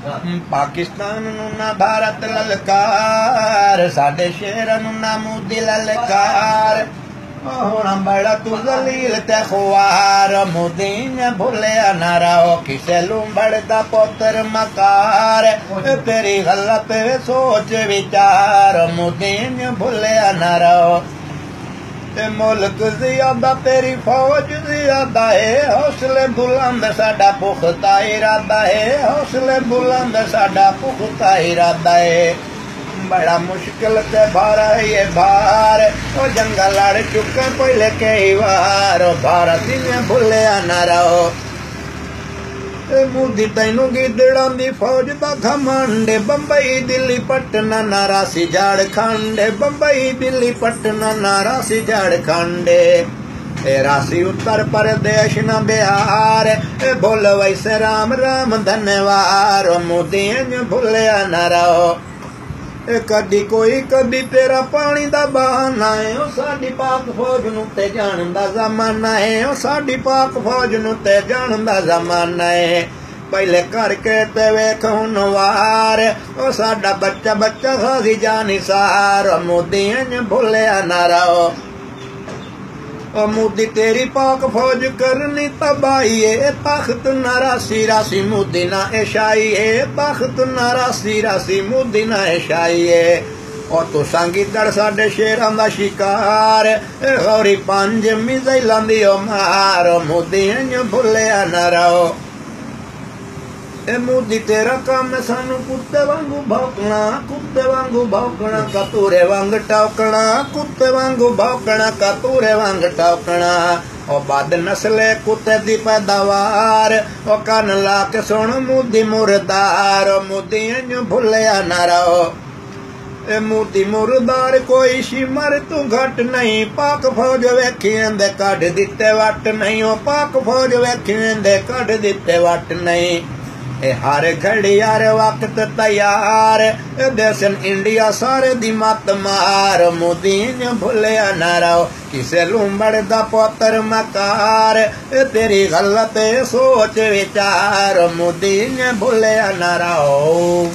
पाकिस्तान नूं ना भारत ललकार, साडे शेरां नूं ना मोदी ललकार। हुण बड़ा तू जलील ते खुआर, मोदी ने भुलिया ना रहो किसे लुंबड़ दा पुत्र मकार। तेरी गलत सोच विचार, मोदी ने भुलिया ना रहो। मुल्क ज़ियादा तेरी फौज ज़ियादा है, हौसले बुलंद साडा पुख्ता इरादा है, हौसले बुलंद साडा पुख्ता इरादा है। बड़ा मुश्किल से भारा ये भार, ओ जंगल लड़ चुके पहले कई बार, भारत में भुलिया ना रहो। मोदी तैनू गिदड़ां दी फौज दा घमंड, बंबई दिल्ली पटना नारासी झारखंड, बंबई दिल्ली पटना नारासी झारखंड। राशि उत्तर प्रदेश न बिहार, बोल वैसे राम राम धन्यवाद। मोदी भुलिया ना रहो। कदी कोई कदी तेरा पानी दा बहाना है, ओ साडी पाक फौज नूं ते जान दा जमाना है, ओ साडी पाक फौज नूं ते जान दा जमाना है। पहले करके ते वेख हुण वार, ओ साडा बच्चा बच्चा खासी जानी सार। मोदी भुलिया ना रहो। मोदी तेरी पाक फौज करनी तबाही है, तख्त नारासी रासी मोदी ना ऐशाई है, तख्त नारासी रासी मोदी ना ऐशाई है। और तू गिदड़ साडे शेरां दा शिकार, गौरी 5 मिसाइलां दी मार। मोदी भुलिया ना रहो। मोदी तेरा काम सानू कुत्ते वांगू भौंकना, कुत्ते वांगू भौंकना, कतूरे वांग टौकना, कुत्ते वांगू भौंकना, कतूरे वांग टौकना। ओ बद नस्ले कुत्ते दी पैदावार, ओ कान ला के सुन मोदी मुर्दार। मोदी भुलिया ना रहो। मोदी मुर्दार कोई शिमर तू घट नहीं, पाक फौज वेखिएंदे कढ दिते वट नहीं, ओ पाक फौज वेखिएंदे कढ दिते वट नहीं। हर घड़ी हर वक्त तैयार, देसन इंडिया सारे दी मत मार। मोदी भुलिया ना रहो किसे लुंबड़ दा पुत्र मकार। तेरी गलत सोच विचार, मोदी भुलिया ना रहो।